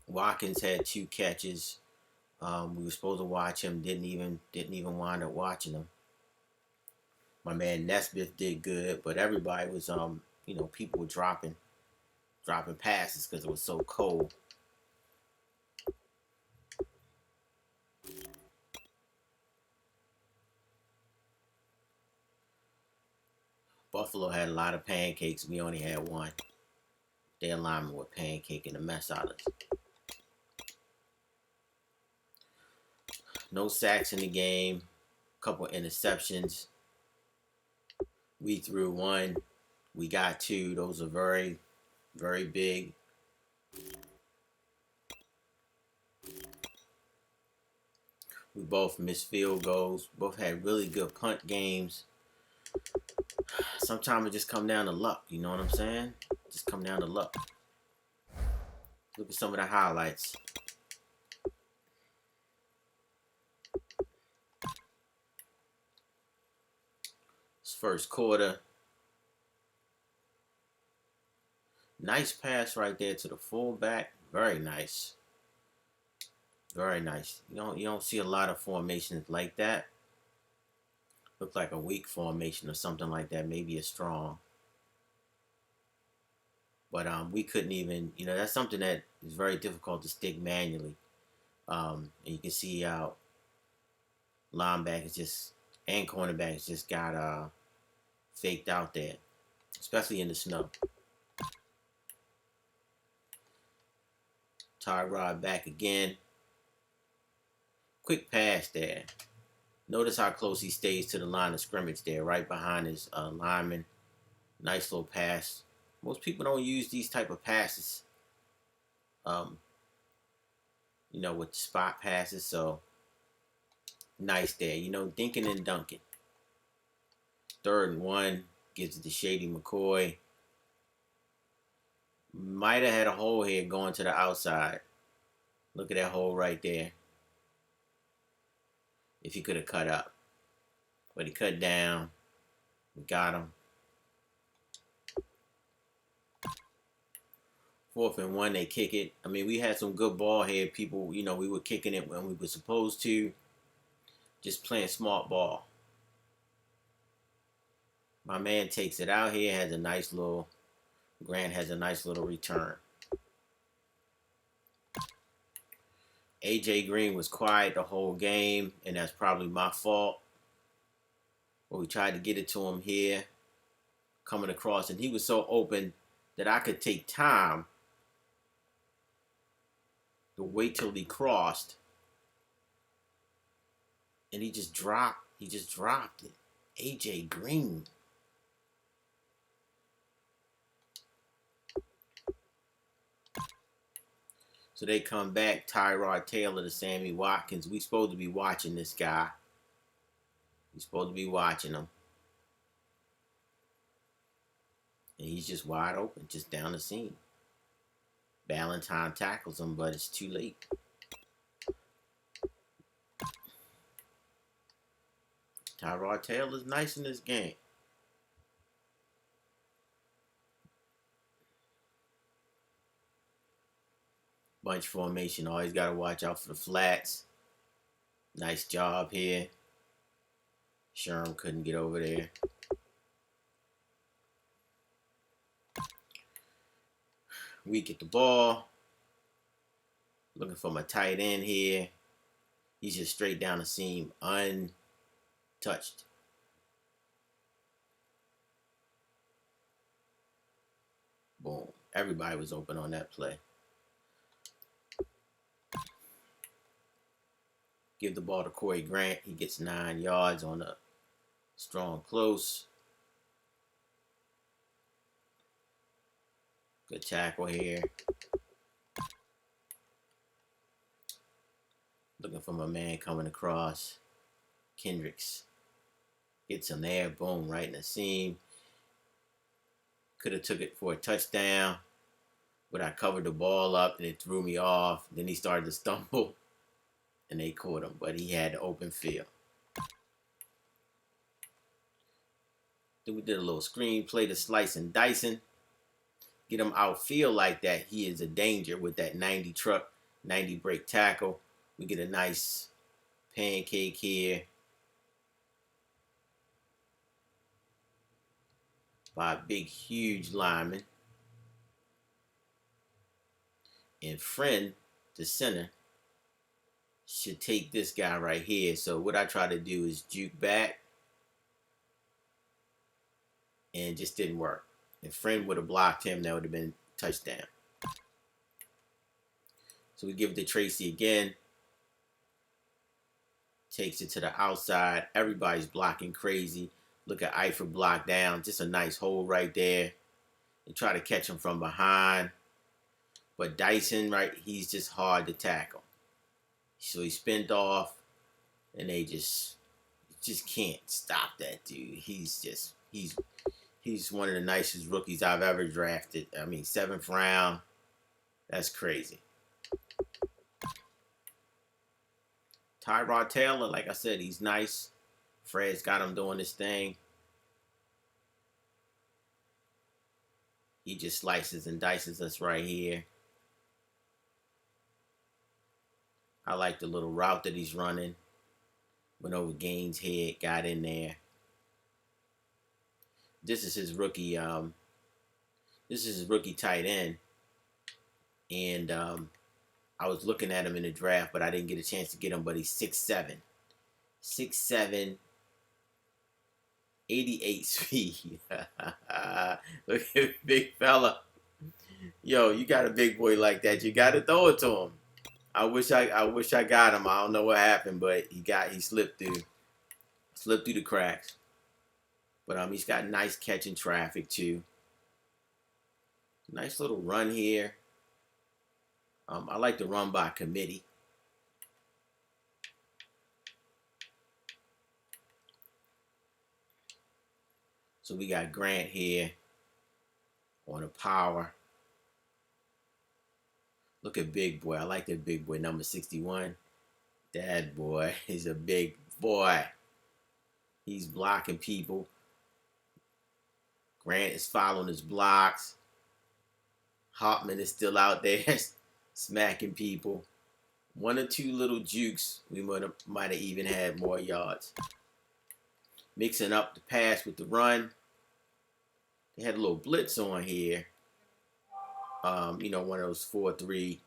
Watkins had 2 catches. We were supposed to watch him. Didn't even wind up watching him. My man Nesbitt did good, but everybody was people were dropping passes because it was so cold. Buffalo had a lot of pancakes. We only had one. Their linemen were pancaking the mess out of us. No sacks in the game. Couple interceptions. We threw 1. We got 2. Those are very, very big. We both missed field goals. Both had really good punt games. Sometimes it just come down to luck. You know what I'm saying? Just come down to luck. Look at some of the highlights. First quarter. Nice pass right there to the fullback. Very nice. Very nice. You don't see a lot of formations like that. Look like a weak formation or something like that. Maybe a strong. But we couldn't even, that's something that is very difficult to stick manually. And you can see how linebackers and cornerbacks just got faked out there, especially in the snow. Tyrod back again. Quick pass there. Notice how close he stays to the line of scrimmage there, right behind his lineman. Nice little pass. Most people don't use these type of passes, with spot passes. So nice there, dinking and dunking. 3rd and 1, gives it to Shady McCoy. Might have had a hole here going to the outside. Look at that hole right there. If he could have cut up. But he cut down. We got him. 4th and 1, they kick it. I mean, we had some good ball here. People, we were kicking it when we were supposed to. Just playing smart ball. My man takes it out here. Grant has a nice little return. AJ Green was quiet the whole game, and that's probably my fault. But we tried to get it to him here, coming across, and he was so open that I could take time to wait till he crossed, and he just dropped it. AJ Green. So they come back, Tyrod Taylor to Sammy Watkins. We supposed to be watching this guy. We supposed to be watching him. And he's just wide open, just down the seam. Valentine tackles him, but it's too late. Tyrod Taylor's nice in this game. Bunch formation. Always got to watch out for the flats. Nice job here. Sherm couldn't get over there. We get the ball. Looking for my tight end here. He's just straight down the seam, untouched. Boom. Everybody was open on that play. Give the ball to Corey Grant. He gets 9 yards on a strong close. Good tackle here. Looking for my man coming across. Kendricks gets him there. Boom, right in the seam. Could have took it for a touchdown, but I covered the ball up and it threw me off. Then he started to stumble. And they caught him, but he had the open field. Then we did a little screen play to Slice and Dyson. Get him outfield like that. He is a danger with that 90 truck, 90 break tackle. We get a nice pancake here. By a big, huge lineman. And Friend, the center, should take this guy right here. So what I try to do is juke back. And it just didn't work. If Friend would have blocked him, that would have been a touchdown. So we give it to Tracy again. Takes it to the outside. Everybody's blocking crazy. Look at Eifert block down. Just a nice hole right there. And try to catch him from behind. But Dyson, right, he's just hard to tackle. So he spinned off, and they just can't stop that dude. He's one of the nicest rookies I've ever drafted. I mean, 7th round. That's crazy. Tyrod Taylor, like I said, he's nice. Fred's got him doing this thing. He just slices and dices us right here. I like the little route that he's running. Went over Gaines' head, got in there. This is his rookie This is his rookie tight end. And I was looking at him in the draft, but I didn't get a chance to get him. But he's 6'7". 6'7", 88 speed. Look at big fella. Yo, you got a big boy like that. You got to throw it to him. I wish I got him. I don't know what happened, but he slipped through the cracks. But he's got nice catching traffic too. Nice little run here. I like to run by committee. So we got Grant here on the power. Look at big boy. I like that big boy, number 61. That boy is a big boy. He's blocking people. Grant is following his blocks. Hopman is still out there smacking people. One or two little jukes, we might have even had more yards. Mixing up the pass with the run. They had a little blitz on here. One of those 4-3.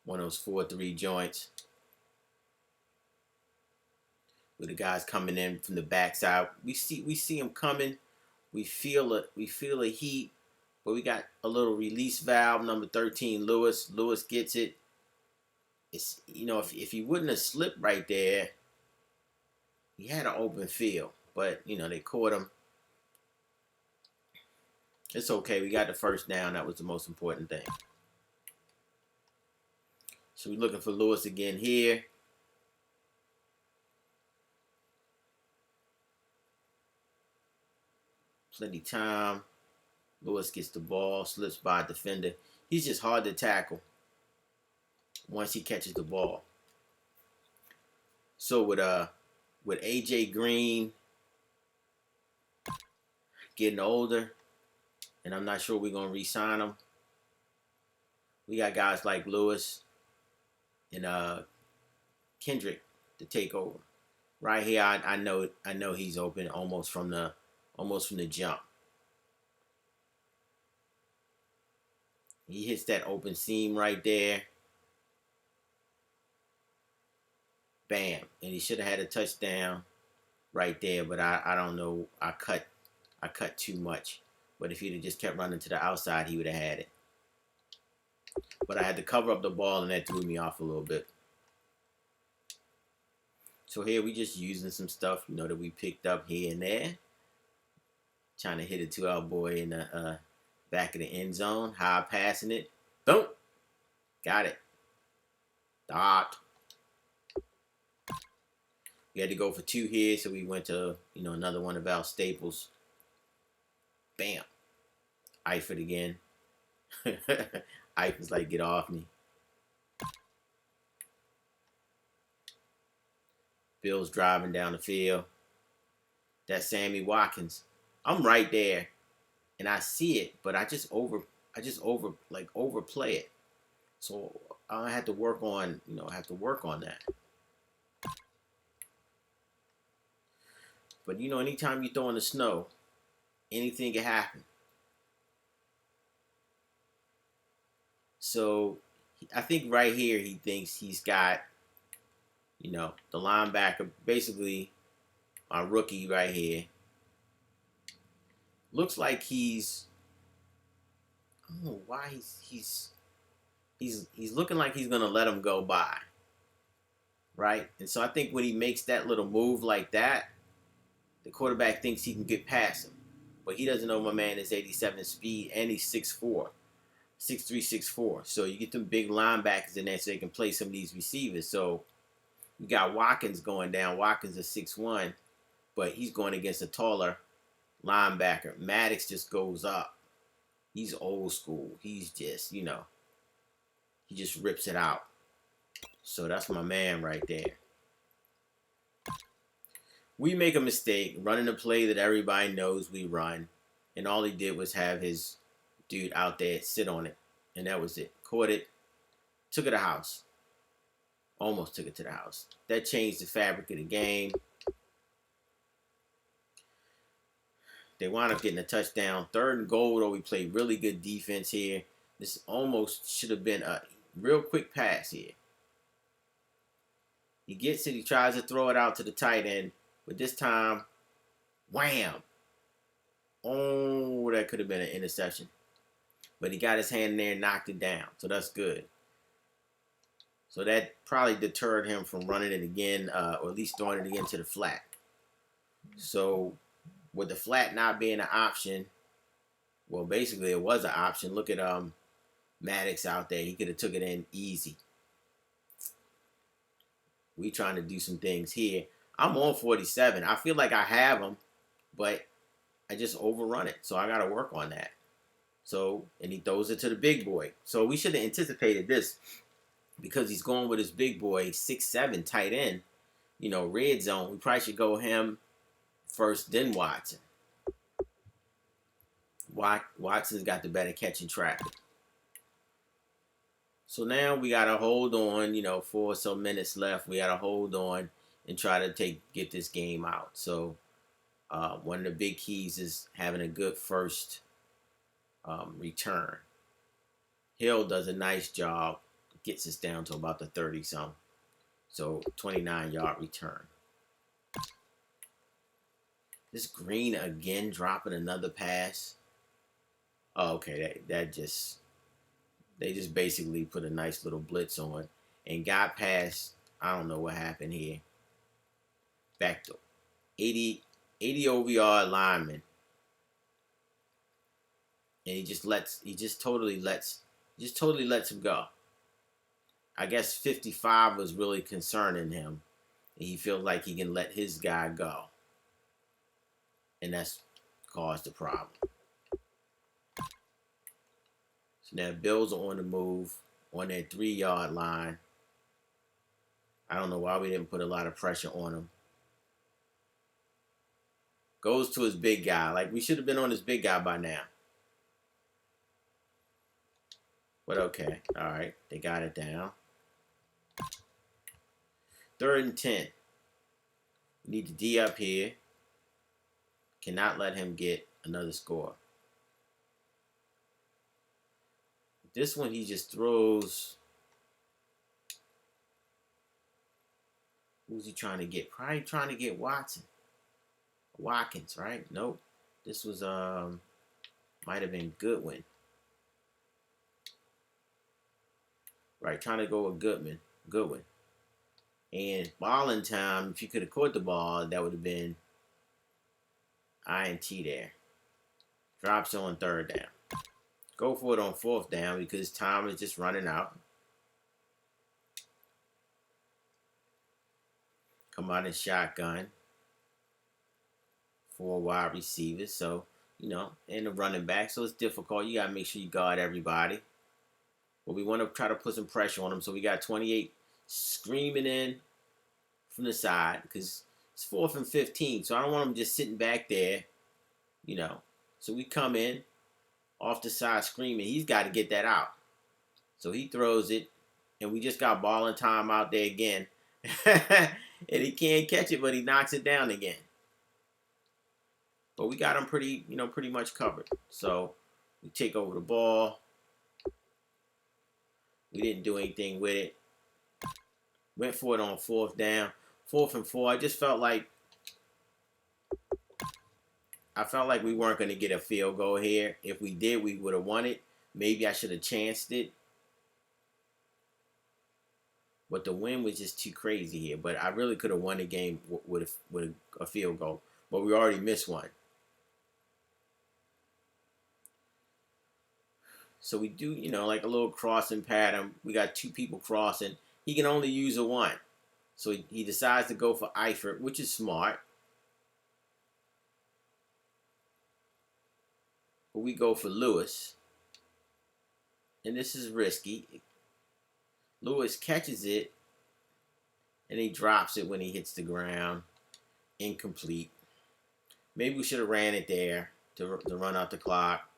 One of those 4-3 joints. With the guys coming in from the backside. We see them coming. We feel a heat. But we got a little release valve, number 13, Lewis. Lewis gets it. It's if he wouldn't have slipped right there, he had an open field. But they caught him. It's okay. We got the first down. That was the most important thing. So we're looking for Lewis again here. Plenty time. Lewis gets the ball, slips by a defender. He's just hard to tackle once he catches the ball. So with AJ Green getting older, and I'm not sure we're going to re-sign him, we got guys like Lewis and Kendrick to take over. Right here, I know he's open almost from the jump. He hits that open seam right there. Bam. And he should have had a touchdown right there, but I don't know. I cut too much. But if he'd have just kept running to the outside, he would have had it. But I had to cover up the ball, and that threw me off a little bit. So here we just using some stuff, that we picked up here and there. Trying to hit it to our boy in the back of the end zone. High passing it. Boom. Got it. Dot. We had to go for 2 here, so we went to, another one of our staples. Bam. Eifert again. Eifert's like, get off me. Bill's driving down the field. That's Sammy Watkins. I'm right there, and I see it, but I just overplay it. So I have to work on, that. But anytime you throw in the snow, anything can happen. So I think right here he thinks he's got, the linebacker, basically my rookie right here. Looks like he's, I don't know why he's looking like he's gonna let him go by, right? And so I think when he makes that little move like that, the quarterback thinks he can get past him, but he doesn't know my man is 87 speed and he's 6'4", 6'3", 6'4". So you get them big linebackers in there so they can play some of these receivers. So we got Watkins going down. Watkins is 6'1", but he's going against a taller linebacker. Maddox just goes up. He's old school. He's just, he just rips it out. So that's my man right there. We make a mistake running a play that everybody knows we run, and all he did was have his dude out there sit on it, and that was it. Caught it, took it to the house. Almost took it to the house. That changed the fabric of the game. They wound up getting a touchdown. 3rd and goal, though, we played really good defense here. This almost should have been a real quick pass here. He gets it. He tries to throw it out to the tight end. But this time, wham. Oh, that could have been an interception. But he got his hand in there and knocked it down. So that's good. So that probably deterred him from running it again, or at least throwing it again to the flat. So with the flat not being an option, well, basically it was an option. Look at Maddox out there. He could have took it in easy. We trying to do some things here. I'm on 47. I feel like I have him, but I just overrun it. So I got to work on that. So, and he throws it to the big boy. So we should have anticipated this because he's going with his big boy, 6'7", tight end. You know, red zone. We probably should go him first, then Watson. Watson's got the better catching traffic. So now we got to hold on, 4 or so minutes left. We got to hold on and try to get this game out. So one of the big keys is having a good first return. Hill does a nice job. Gets us down to about the 30-something. So 29-yard return. This Green again dropping another pass. Oh, okay, they just basically put a nice little blitz on and got past. I don't know what happened here. Back to 80 over yard lineman, and he just totally lets him go. I guess 55 was really concerning him, and he feels like he can let his guy go, and that's caused the problem. So now Bills are on the move on their 3-yard line. I don't know why we didn't put a lot of pressure on him. Goes to his big guy. Like, we should have been on his big guy by now. But okay. All right. They got it down. 3rd and 10. We need to D up here. Cannot let him get another score. This one, he just throws. Who's he trying to get? Probably trying to get Watkins, right? Nope. This was might have been Goodwin. Right, trying to go with Goodwin. And balling time, if you could have caught the ball, that would have been INT there. Drops on 3rd down. Go for it on 4th down because time is just running out. Come out in shotgun. 4 wide receivers. So, and the running back. So it's difficult. You got to make sure you guard everybody. But we want to try to put some pressure on them. So we got 28 screaming in from the side because it's 4th and 15. So I don't want them just sitting back there, So we come in. Off the side screaming. He's got to get that out. So he throws it. And we just got ball and time out there again. And he can't catch it, but he knocks it down again. But we got him pretty much covered. So we take over the ball. We didn't do anything with it. Went for it on 4th down. 4th and 4. I just felt like we weren't going to get a field goal here. If we did, we would have won it. Maybe I should have chanced it. But the win was just too crazy here. But I really could have won the game with a field goal. But we already missed one. So we do, like a little crossing pattern. We got 2 people crossing. He can only use a 1. So he decides to go for Eifert, which is smart. But we go for Lewis. And this is risky. Lewis catches it. And he drops it when he hits the ground. Incomplete. Maybe we should have ran it there to run out the clock.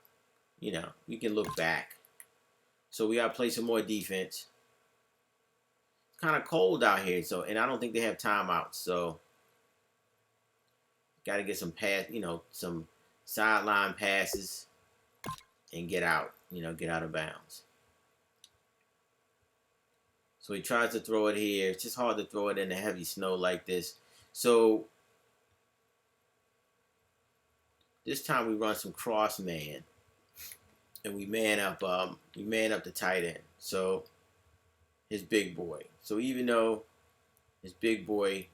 We can look back. So we got to play some more defense. It's kind of cold out here. And I don't think they have timeouts. So got to get some pass, sideline passes and get out, get out of bounds. So he tries to throw it here. It's just hard to throw it in the heavy snow like this. So this time we run some cross man, and we man up the tight end. So his big boy. So even though his big boy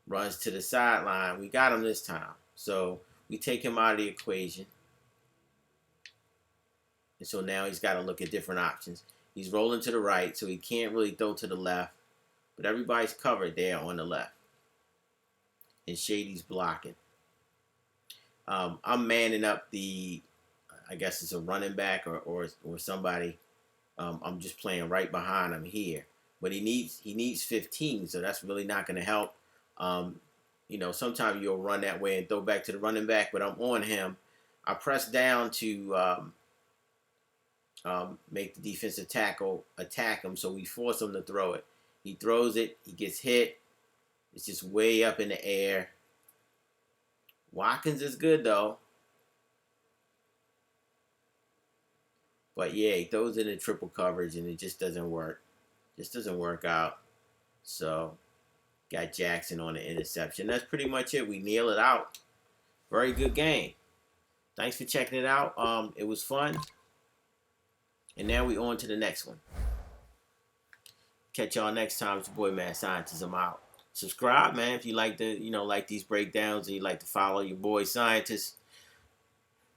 runs to the sideline, we got him this time. So we take him out of the equation. And so now he's got to look at different options. He's rolling to the right, so he can't really throw to the left. But everybody's covered there on the left. And Shady's blocking. I'm manning up I guess it's a running back or somebody. I'm just playing right behind him here. But he needs 15, so that's really not going to help. Sometimes you'll run that way and throw back to the running back, but I'm on him. I press down to make the defensive tackle attack him, so we force him to throw it. He throws it. He gets hit. It's just way up in the air. Watkins is good, though. But, yeah, he throws it in triple coverage, and it just doesn't work. Just doesn't work out. So, got Jackson on the interception. That's pretty much it. We nail it out. Very good game. Thanks for checking it out. It was fun. And now we on to the next one. Catch y'all next time. It's your boy, Mad Scientist. I'm out. Subscribe, man, if you like like these breakdowns and you like to follow your boy Scientist.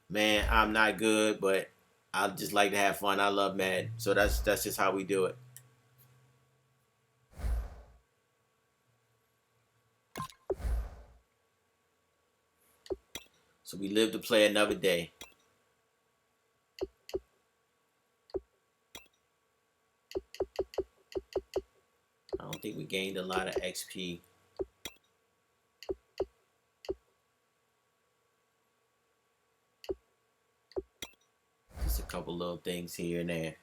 Man, I'm not good, but I just like to have fun. I love Madden. So that's just how we do it. So we live to play another day. I don't think we gained a lot of XP. Just a couple little things here and there.